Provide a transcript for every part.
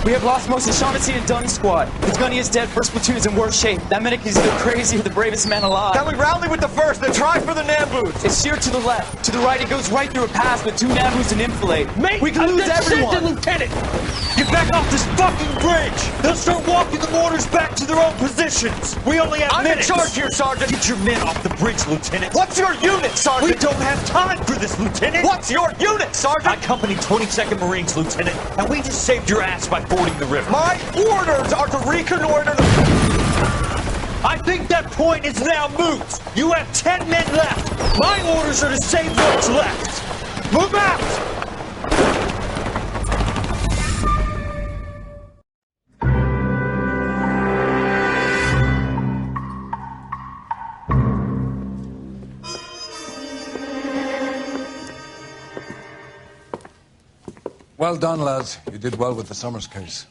We have lost most of Shaughnessy and Dunn's squad. The gunny is dead, first platoon is in worse shape. That medic is either crazy or the bravest man alive. Then we rally with the first, then try for the Namboos. It's sheer to the left. To the right, it goes right through a pass with 2 Namboos and Infilade. Mate, we can lose everyone. Lieutenant! Get back off this fucking bridge! They'll start walking the mortars back to their own positions. We only have minutes. I'm in charge here, Sergeant. Get your men off the bridge, Lieutenant. What's your unit, Sergeant? We don't have time for this, Lieutenant. What's your unit, Sergeant? I company 22nd Marines, Lieutenant, and we just saved your ass by fording the river. My orders are to reconnoiter the... I think that point is now moot. You have 10 men left. My orders are to save what's left. Move out! Well done, lads. You did well with the Summers case.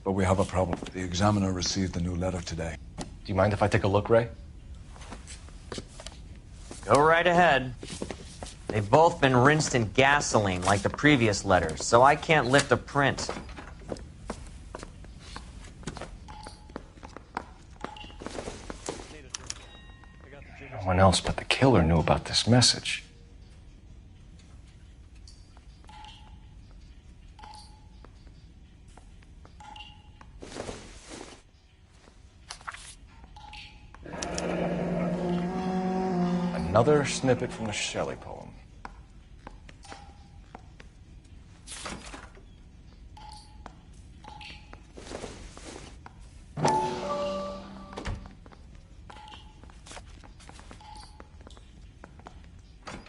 But we have a problem. The examiner received a new letter today. Do you mind if I take a look, Ray? Go right ahead. They've both been rinsed in gasoline like the previous letters, so I can't lift a print. No one else but the killer knew about this message. Another snippet from the Shelley poem.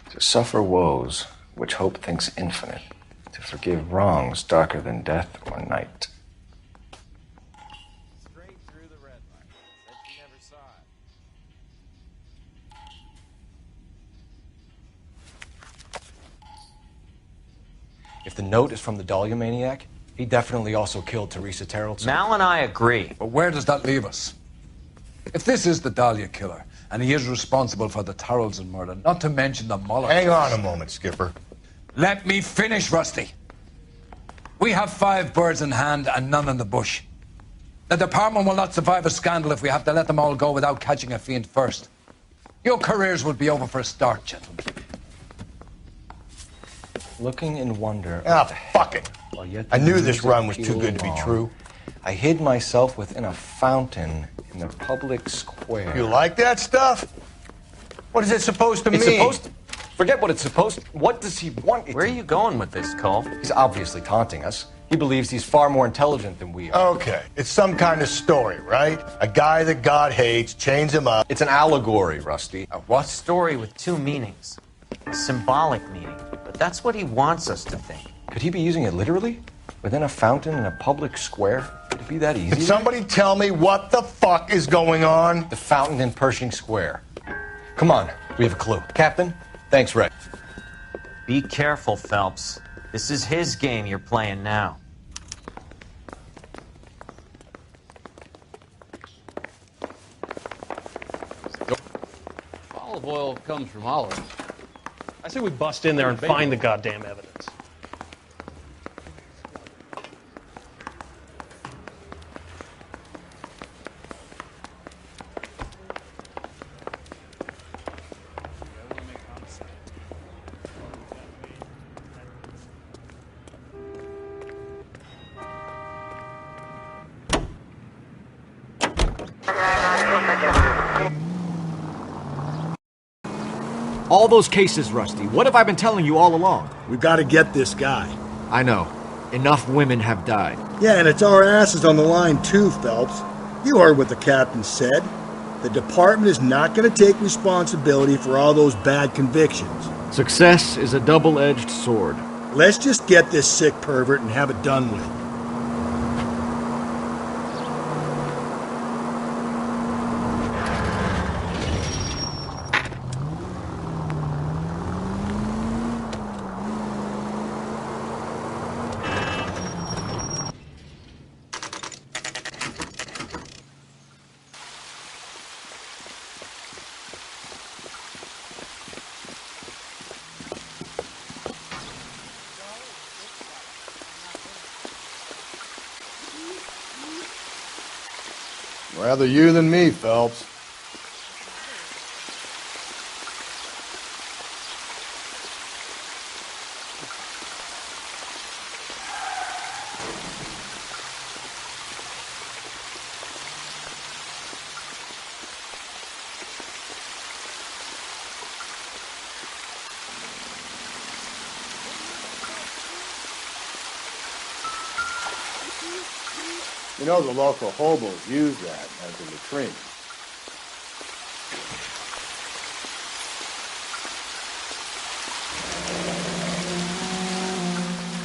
To suffer woes which hope thinks infinite, to forgive wrongs darker than death or night. Straight through the red light. Said she never saw it. If the note is from the Dahlia maniac, he definitely also killed Teresa Terrell. Mal and I agree. But where does that leave us? If this is the Dahlia killer, and he is responsible for the Tarrelson murder, not to mention the Muller... Hang on a moment, Skipper. Let me finish, Rusty. We have 5 birds in hand and none in the bush. The department will not survive a scandal if we have to let them all go without catching a fiend first. Your careers will be over for a start, gentlemen. Looking in wonder... Ah, fuck it. I knew this run was too good to be true. I hid myself within a fountain in the public square. You like that stuff? What is it supposed to mean? It's supposed to... Forget what it's supposed to... What does he want it Where are to... you going with this, Cole? He's obviously taunting us. He believes he's far more intelligent than we are. Okay, it's some kind of story, right? A guy that God hates, chains him up. It's an allegory, Rusty. A what? Story with 2 meanings. A symbolic meaning. But that's what he wants us to think. Could he be using it literally? Within a fountain in a public square? Could it be that easy? Can somebody tell me what the fuck is going on? The fountain in Pershing Square. Come on, we have a clue. Captain, thanks, Ray. Be careful, Phelps. This is his game you're playing now. Olive oil comes from olives. I say we bust in there and find the goddamn evidence. All those cases, Rusty. What have I been telling you all along? We've got to get this guy. I know. Enough women have died. Yeah, and it's our asses on the line too, Phelps. You heard what the captain said. The department is not going to take responsibility for all those bad convictions. Success is a double-edged sword. Let's just get this sick pervert and have it done with. Rather you than me, Phelps. You know the local hobos use that as a latrine.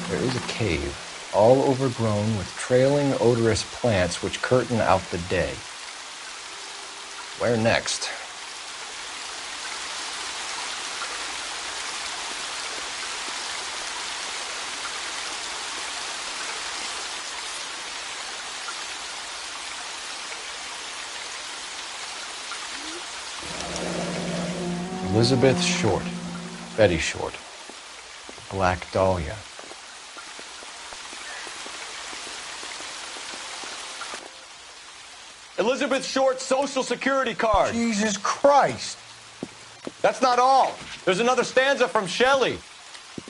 There is a cave, all overgrown with trailing, odorous plants which curtain out the day. Where next? Elizabeth Short, Betty Short, Black Dahlia. Elizabeth Short's Social Security card. Jesus Christ. That's not all. There's another stanza from Shelley.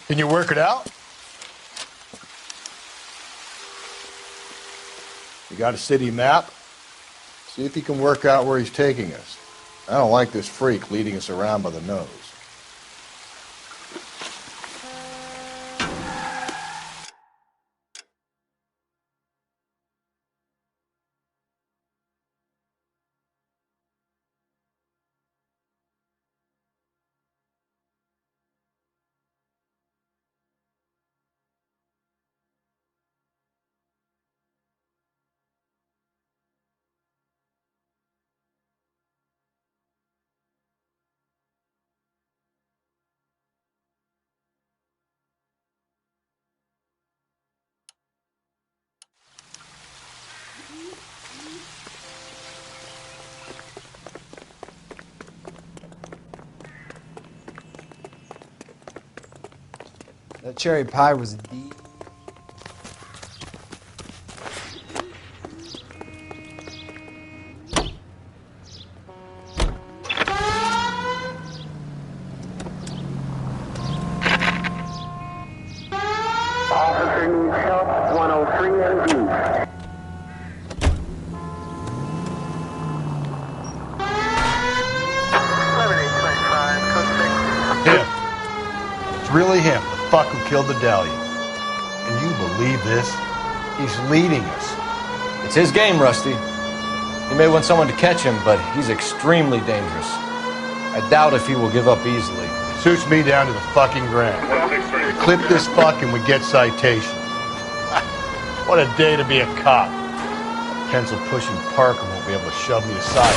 Can you work it out? You got a city map? See if you can work out where he's taking us. I don't like this freak leading us around by the nose. That cherry pie was deep. Officer needs help, 103 MD. Him. It's really him, the fuck who killed the Dahlia. Can you believe this? He's leading us. It's his game, Rusty. He may want someone to catch him, but he's extremely dangerous. I doubt if he will give up easily. Suits me down to the fucking ground. Clip this fuck and we get citation. What a day to be a cop. A pencil-pushing Parker won't be able to shove me aside.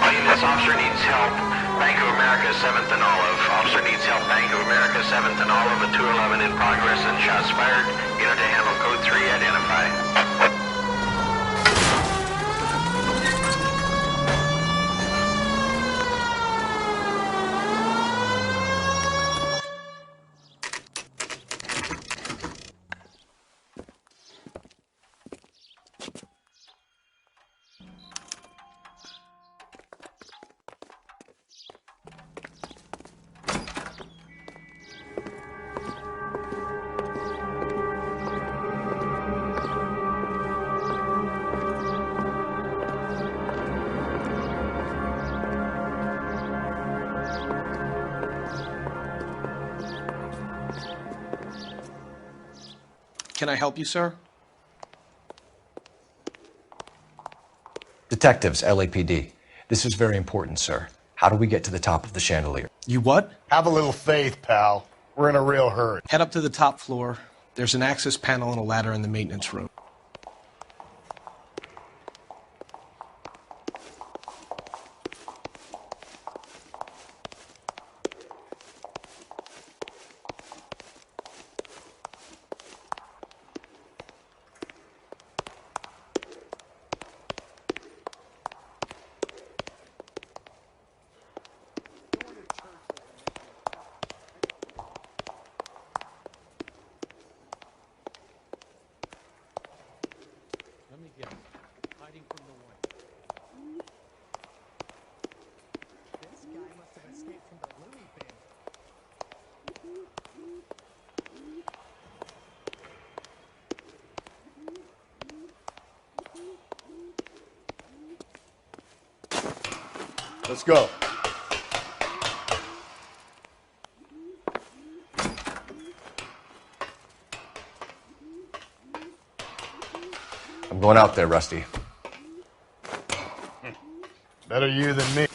All units, officer needs help. Bank of America, 7th and Olive. Officer needs help. Bank of America, 7th and Olive. A 211 in progress and shots fired. Unit to handle code 3. Identify. Can I help you, sir? Detectives, LAPD. This is very important, sir. How do we get to the top of the chandelier? You what? Have a little faith, pal. We're in a real hurry. Head up to the top floor. There's an access panel and a ladder in the maintenance room. Let's go. I'm going out there, Rusty. Better you than me.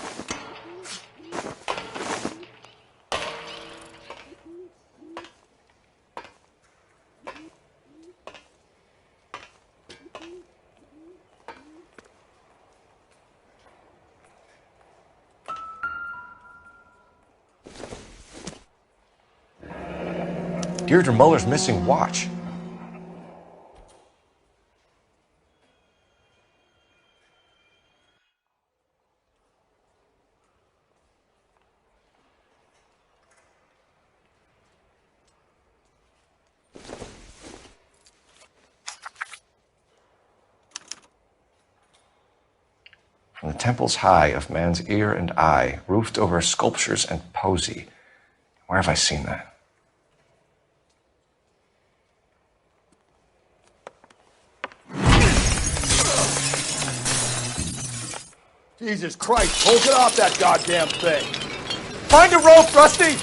Deirdre Muller's missing watch. From the temples high of man's ear and eye, roofed over sculptures and poesy. Where have I seen that? Jesus Christ, hold it off that goddamn thing. Find a rope, Rusty!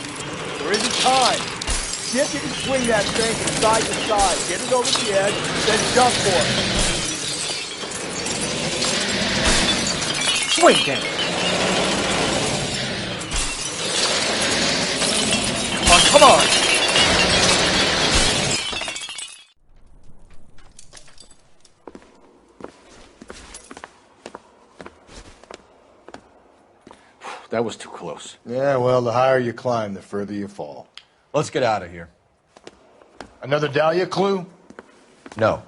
There isn't time. See if you can swing that thing from side to side. Get it over the edge, then jump for it. Swing, damn it. Come on! That was too close. Yeah, well, the higher you climb, the further you fall. Let's get out of here. Another Dahlia clue? No,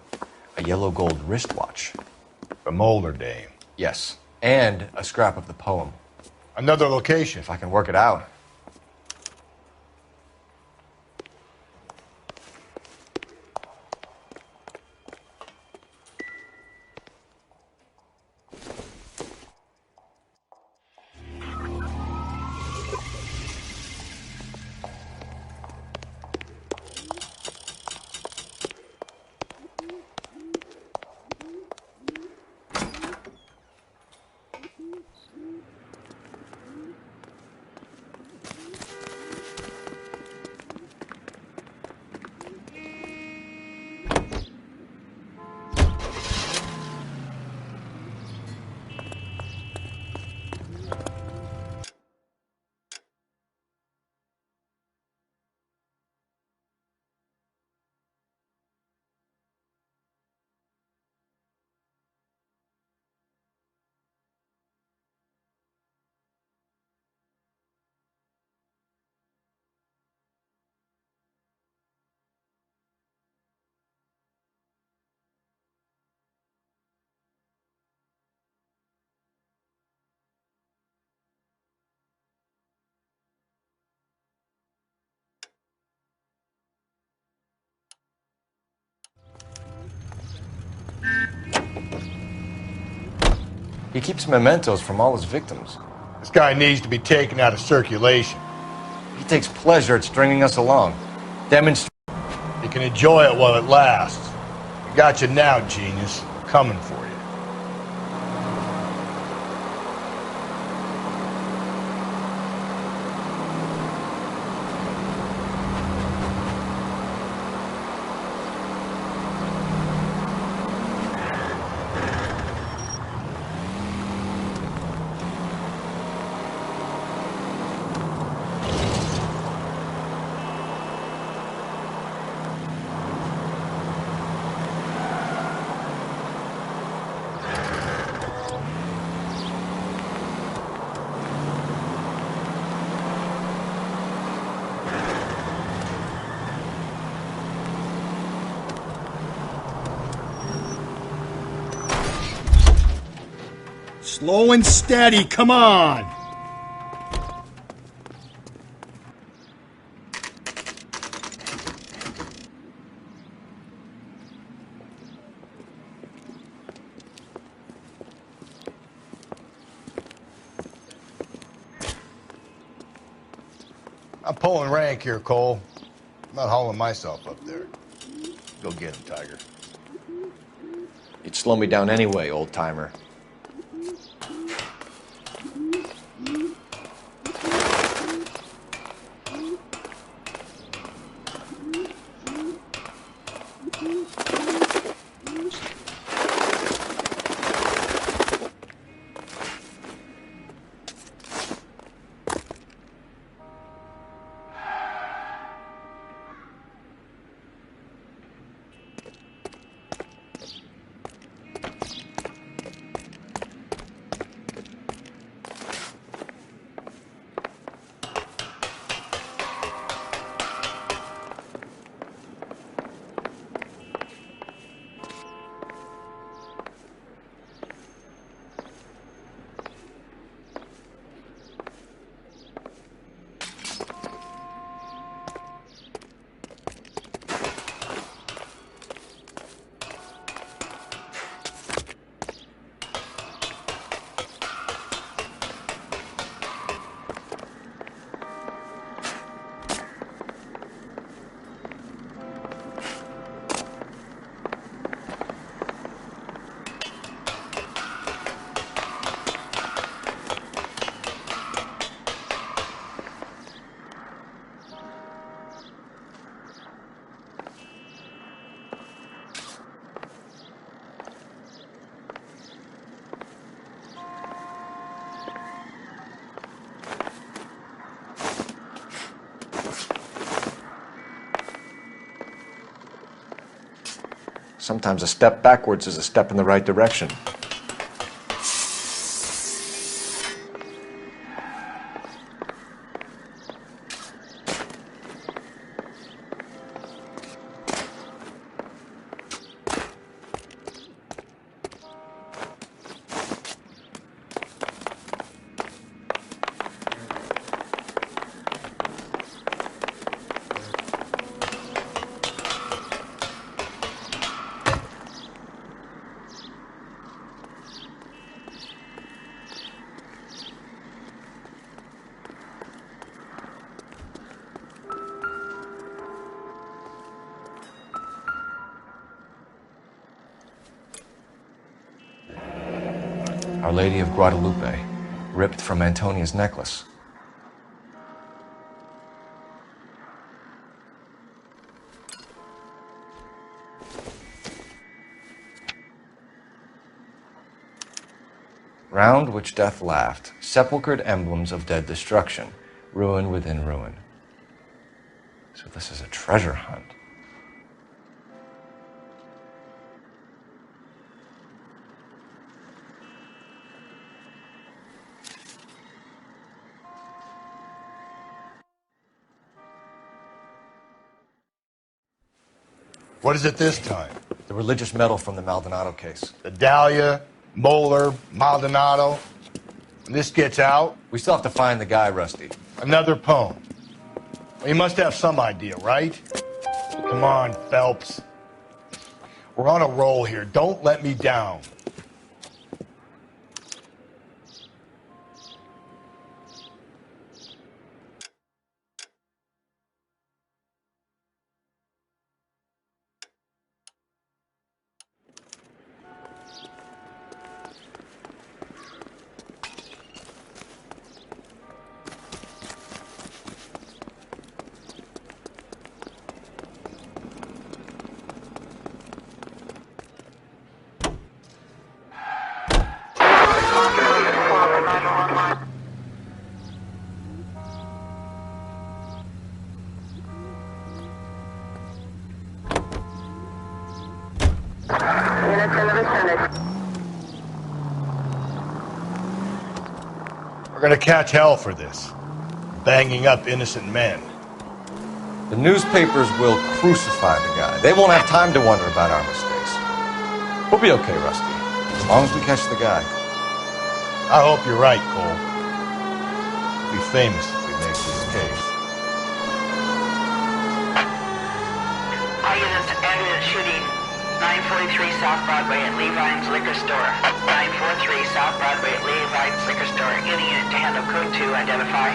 a yellow gold wristwatch. The Molar Dame. Yes, and a scrap of the poem. Another location. If I can work it out. He keeps mementos from all his victims. This guy needs to be taken out of circulation. He takes pleasure at stringing us along. Demonstrate. You can enjoy it while it lasts. I got you now, genius. I'm coming for you. Slow and steady, come on! I'm pulling rank here, Cole. I'm not hauling myself up there. Go get him, Tiger. You'd slow me down anyway, old-timer. Sometimes a step backwards is a step in the right direction. Our Lady of Guadalupe, ripped from Antonia's necklace. Round which death laughed, sepulchred emblems of dead destruction, ruin within ruin. So this is a treasure hunt. What is it this time? The religious medal from the Maldonado case. The Dahlia, Moeller, Maldonado. When this gets out... We still have to find the guy, Rusty. Another poem. Well, you must have some idea, right? Come on, Phelps. We're on a roll here. Don't let me down. We're gonna catch hell for this. Banging up innocent men. The newspapers will crucify the guy. They won't have time to wonder about our mistakes. We'll be okay, Rusty, as long as we catch the guy. I hope you're right, Cole. We'll be famous if we make this case. All units, ambulance shooting 943 South Broadway at Levine's Liquor Store. 943 South Broadway at Levine's Liquor Store. Any unit to handle code 2, identify.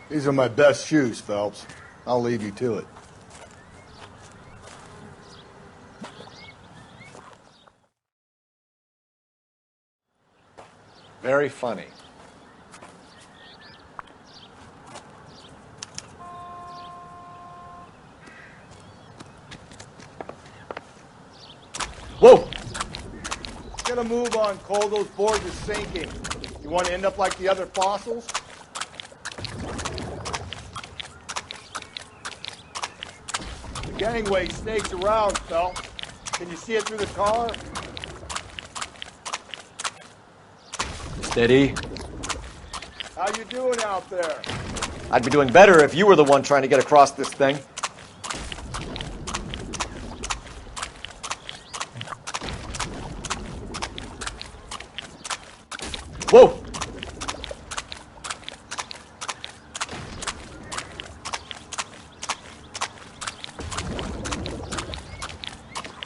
These are my best shoes, Phelps. I'll leave you to it. Very funny. Whoa! Get a move on, Cole. Those boards are sinking. You want to end up like the other fossils? The gangway snakes around, Phelps. Can you see it through the car? Steady. How you doing out there? I'd be doing better if you were the one trying to get across this thing. Whoa!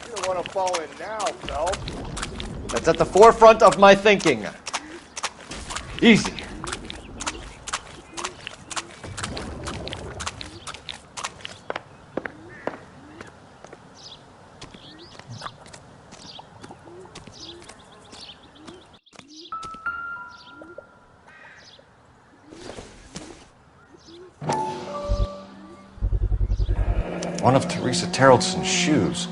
You don't want to fall in now, Phelps. That's at the forefront of my thinking. Easy. One of Teresa Terreldson's shoes.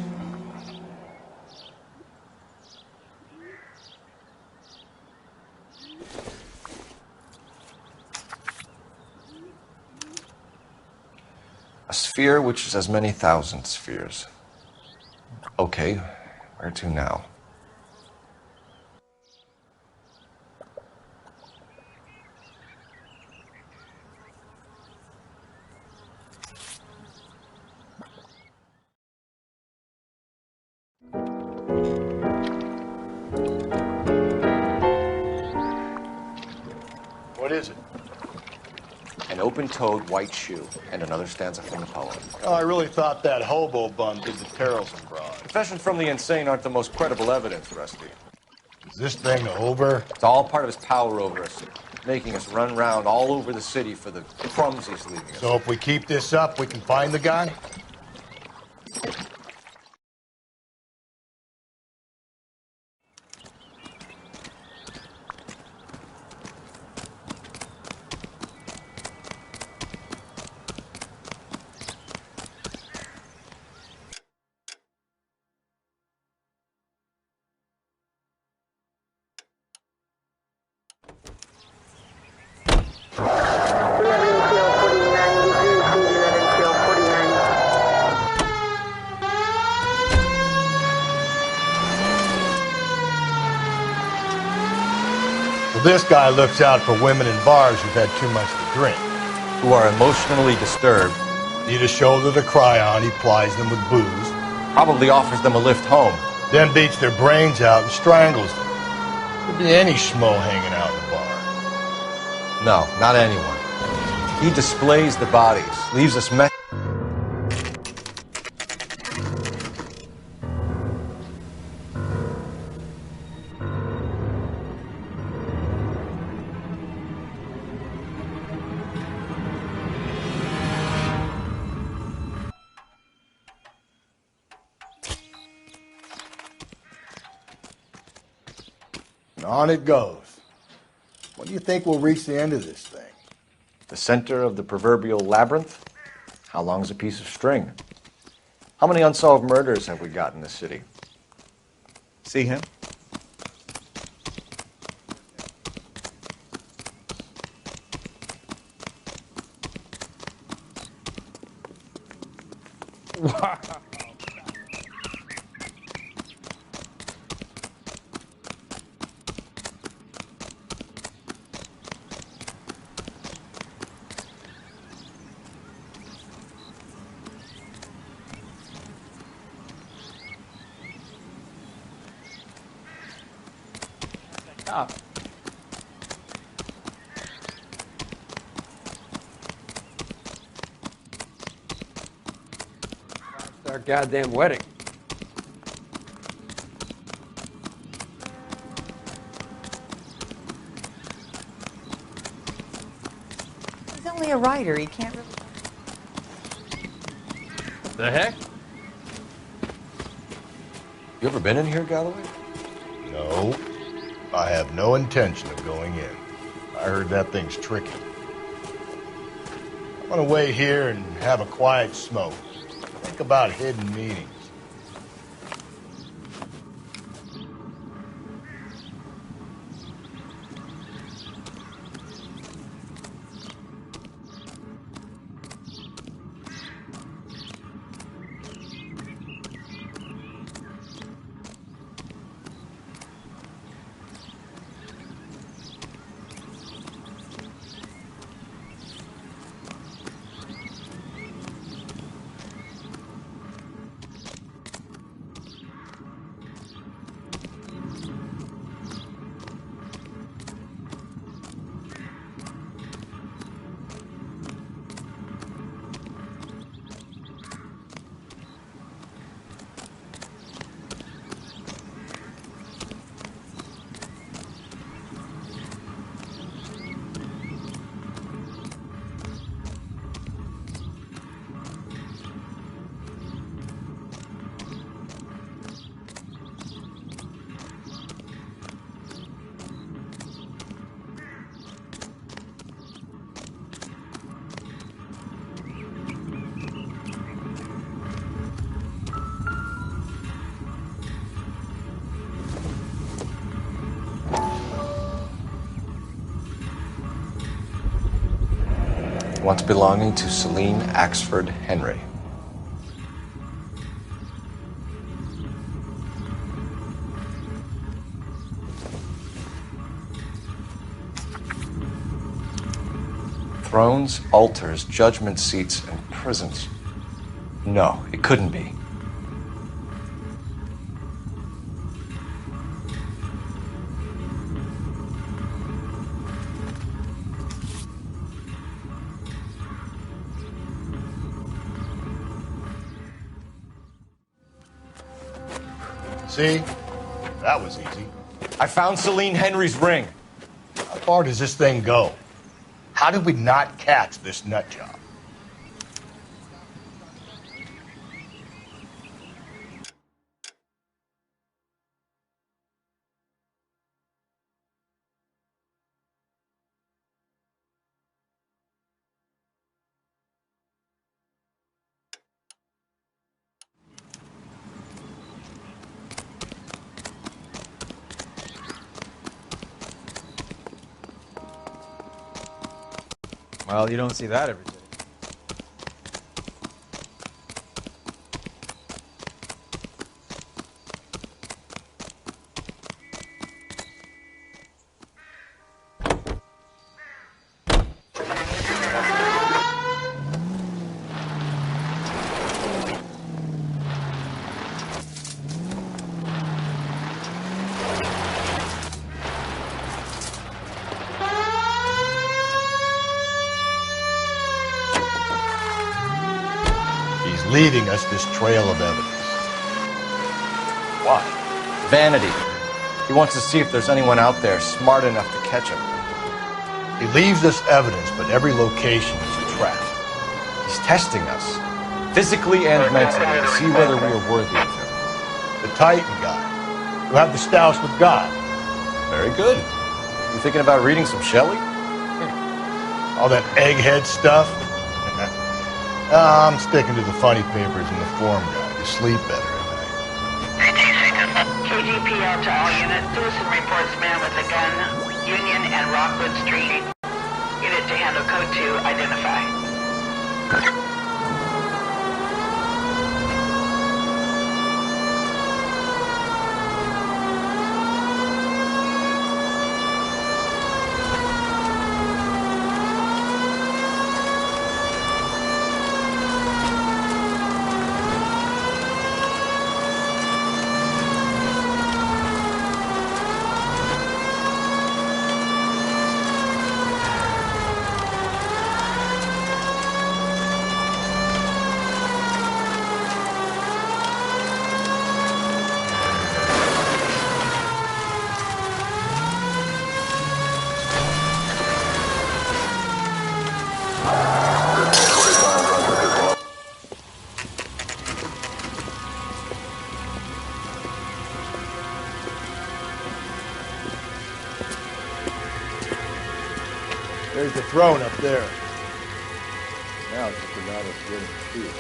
A sphere which is as many thousand spheres. Okay, where to now? What is it? An open-toed white shoe, and another stanza from the poem. Oh, I really thought that hobo bum did the Terrelson broad. Confessions from the insane aren't the most credible evidence, Rusty. Is this thing over? It's all part of his power over us, making us run round all over the city for the crumbs he's leaving us. So if we keep this up, we can find the guy? This guy looks out for women in bars who've had too much to drink. Who are emotionally disturbed. Need a shoulder to cry on, he plies them with booze. Probably offers them a lift home. Then beats their brains out and strangles them. Could be any schmo hanging out in the bar. No, not anyone. He displays the bodies, leaves us mess. And on it goes. When do you think we'll reach the end of this thing? The center of the proverbial labyrinth? How long's a piece of string? How many unsolved murders have we got in this city? See him? Wow. Cop. our goddamn wedding. He's only a writer. He can't really... The heck? You ever been in here, Galloway? No. I have no intention of going in. I heard that thing's tricky. I'm gonna wait here and have a quiet smoke. Think about hidden meanings. Once belonging to Celine Axford Henry. Thrones, altars, judgment seats, and prisons. No, it couldn't be. See? That was easy. I found Celine Henry's ring. How far does this thing go? How did we not catch this nut job? Well, you don't see that every day. Leaving us this trail of evidence. Why? Vanity. He wants to see if there's anyone out there smart enough to catch him. He leaves us evidence, but every location is a trap. He's testing us, physically and mentally, to see whether we are worthy of him. The Titan guy, who have the stoush with God. Very good. You thinking about reading some Shelley? All that egghead stuff? I'm sticking to the funny papers and the form guide. You sleep better at night. KGPL to all units. Citizen reports man with a gun, Union and Rockwood Street. Unit to handle code 2, identify. There's the throne up there. Now it's just a matter of getting to it.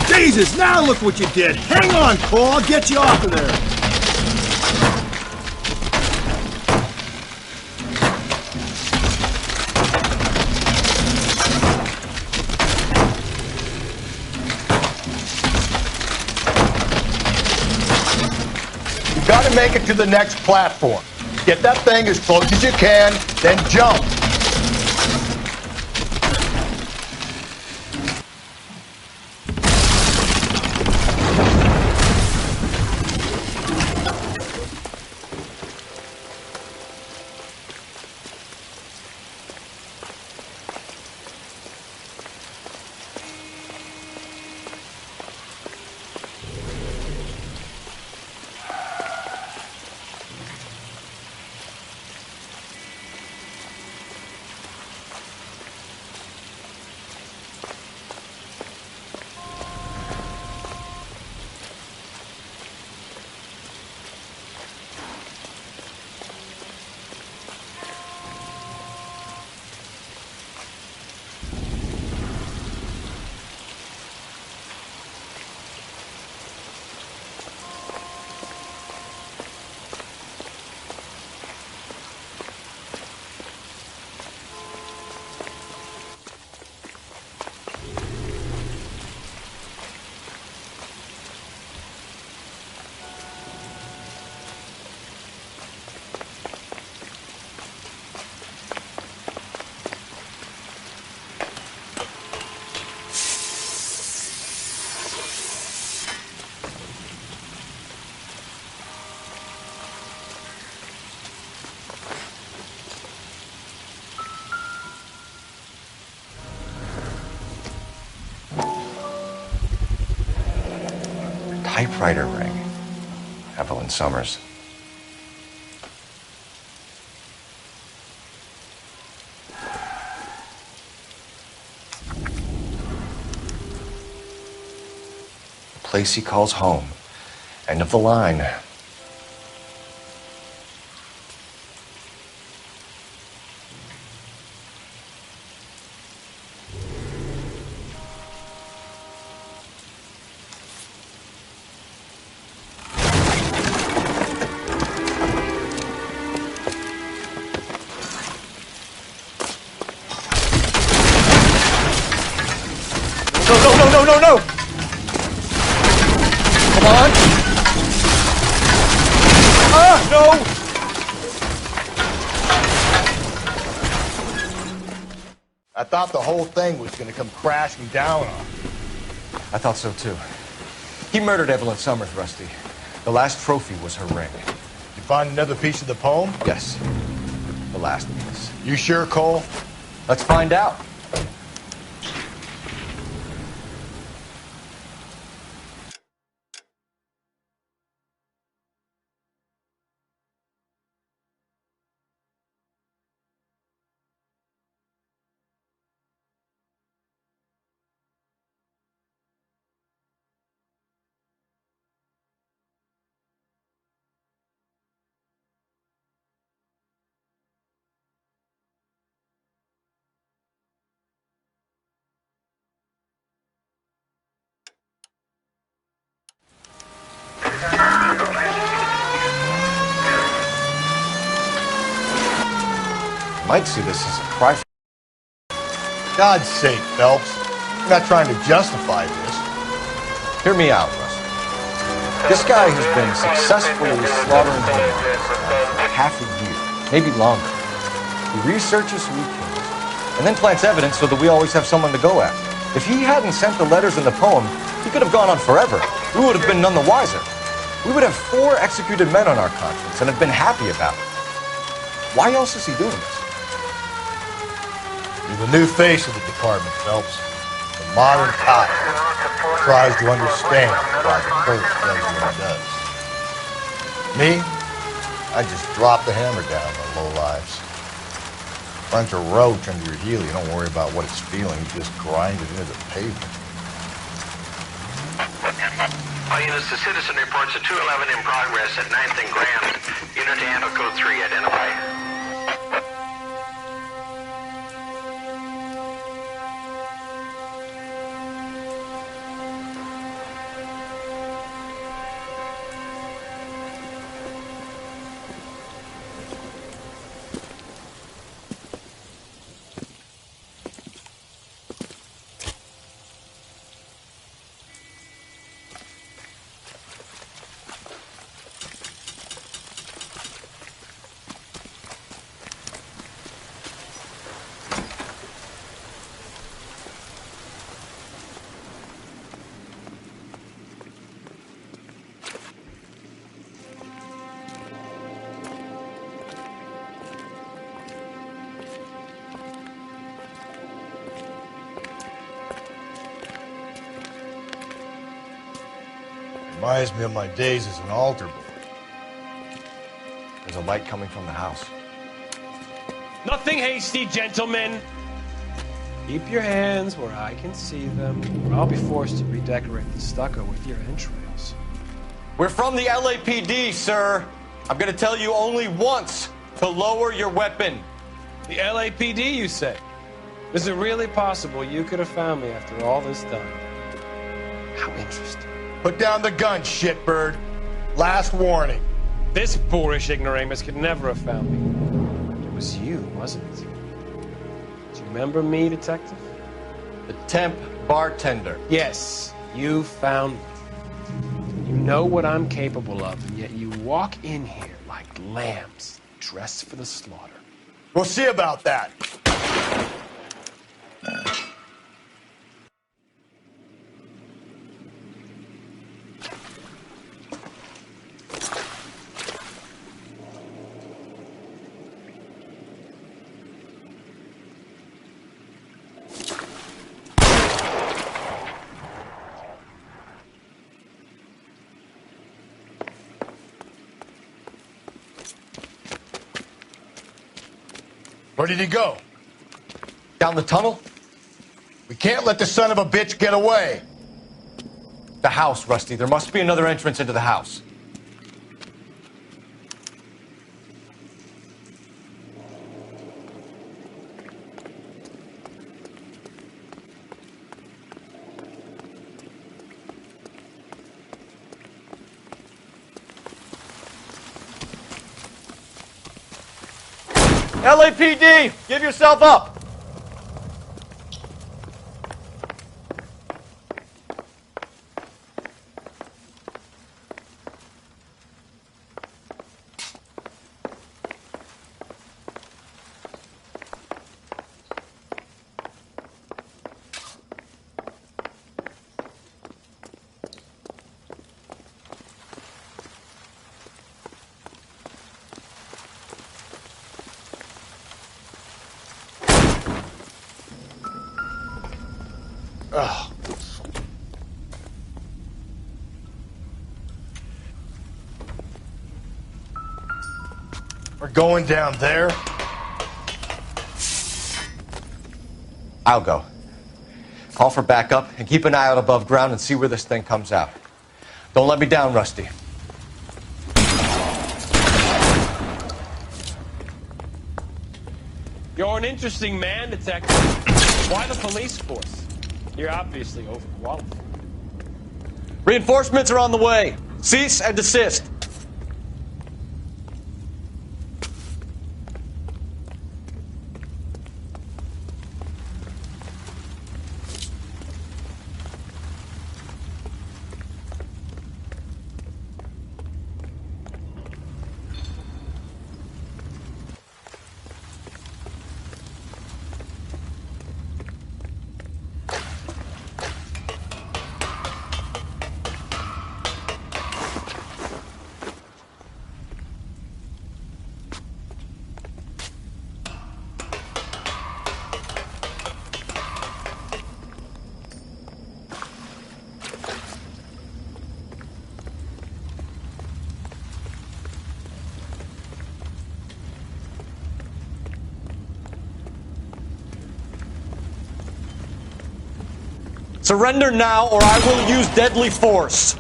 Jesus, now look what you did! Hang on, Cole, I'll get you off of there! You gotta make it to the next platform. Get that thing as close as you can, then jump. Typewriter ring. Evelyn Summers. The place he calls home. End of the line. No! Come on! Ah, no! I thought the whole thing was gonna come crashing down on. I thought so too. He murdered Evelyn Summers, Rusty. The last trophy was her ring. You find another piece of the poem? Yes. The last piece. You sure, Cole? Let's find out. might see this as a cry for... God's sake, Phelps. I'm not trying to justify this. Hear me out, Russ. This guy has been successfully slaughtering humans for half a year, maybe longer. He researches who he kills, and then plants evidence so that we always have someone to go after. If he hadn't sent the letters in the poem, he could have gone on forever. We would have been none the wiser. We would have 4 executed men on our conscience and have been happy about it. Why else is he doing this? You're the new face of the department, Phelps. The modern cop tries to understand why the court does what it does. Me? I just drop the hammer down on lowlives. Punch a roach under your heel, you don't worry about what it's feeling, you just grind it into the pavement. All units, the citizen reports a 211 in progress at 9th and Grand. Unit to handle code 3, identify. Reminds me of my days as an altar boy. There's a light coming from the house. Nothing hasty, gentlemen. Keep your hands where I can see them, or I'll be forced to redecorate the stucco with your entrails. We're from the LAPD, sir. I'm gonna tell you only once to lower your weapon. The LAPD, you say? Is it really possible you could have found me after all this time? How interesting. Put down the gun, shitbird. Last warning. This boorish ignoramus could never have found me. It was you, wasn't it? Do you remember me, detective? The temp bartender. Yes, you found me. You know what I'm capable of, and yet you walk in here like lambs dressed for the slaughter. We'll see about that. Where did he go? Down the tunnel? We can't let the son of a bitch get away. The house, Rusty. There must be another entrance into the house. LAPD, give yourself up. Ugh. We're going down there. I'll go. Call for backup and keep an eye out above ground and see where this thing comes out. Don't let me down, Rusty. You're an interesting man, detective. Why the police force? You're obviously overqualified. Reinforcements are on the way. Cease and desist. Surrender now, or I will use deadly force.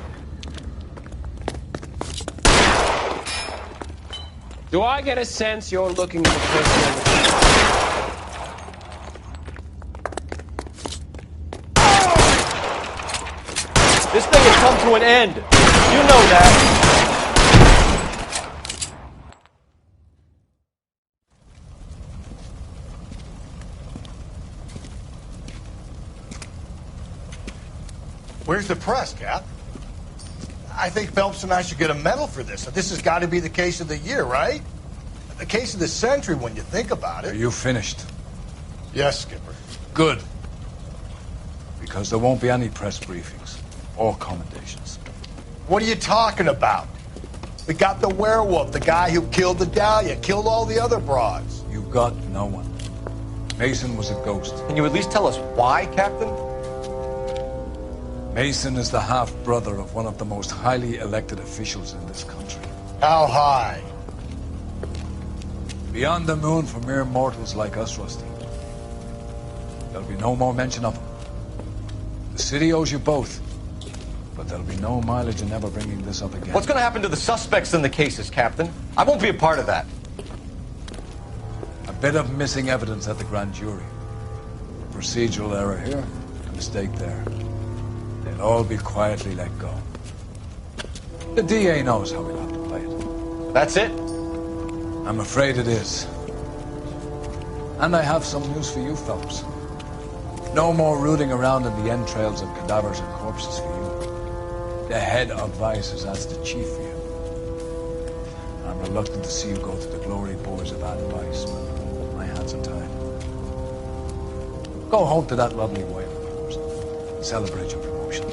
Do I get a sense you're looking for personal... This thing has come to an end. You know that. Where's the press, Cap? I think Phelps and I should get a medal for this. This has got to be the case of the year, right? The case of the century when you think about it. Are you finished? Yes, Skipper. Good. Because there won't be any press briefings or commendations. What are you talking about? We got the werewolf, the guy who killed the Dahlia, killed all the other broads. You got no one. Mason was a ghost. Can you at least tell us why, Captain? Mason is the half-brother of one of the most highly elected officials in this country. How high? Beyond the moon for mere mortals like us, Rusty. There'll be no more mention of him. The city owes you both, but there'll be no mileage in ever bringing this up again. What's going to happen to the suspects in the cases, Captain? I won't be a part of that. A bit of missing evidence at the grand jury. A procedural error here, a mistake there. They'll all be quietly let go. The DA knows how we'll have to play it. That's it? I'm afraid it is. And I have some news for you, Phelps. No more rooting around in the entrails of cadavers and corpses for you. The head of Vice has asked the chief for you. I'm reluctant to see you go to the glory boards of advice, but my hands are tied. Go home to that lovely wife of yours and celebrate your promotion.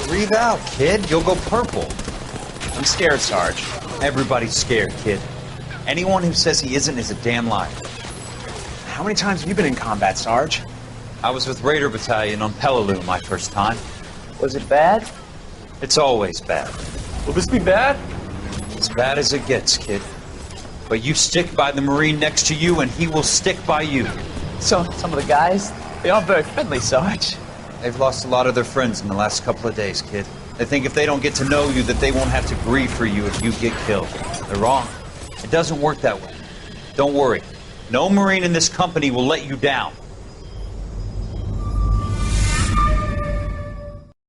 Breathe out, kid. You'll go purple. I'm scared, Sarge. Everybody's scared, kid. Anyone who says he isn't is a damn liar. How many times have you been in combat, Sarge? I was with Raider Battalion on Peleliu my first time. Was it bad? It's always bad. Will this be bad? As bad as it gets, kid. But you stick by the Marine next to you and he will stick by you. So, some of the guys, they aren't very friendly, Sarge. They've lost a lot of their friends in the last couple of days, kid. They think if they don't get to know you that they won't have to grieve for you if you get killed. They're wrong. It doesn't work that way. Don't worry. No Marine in this company will let you down.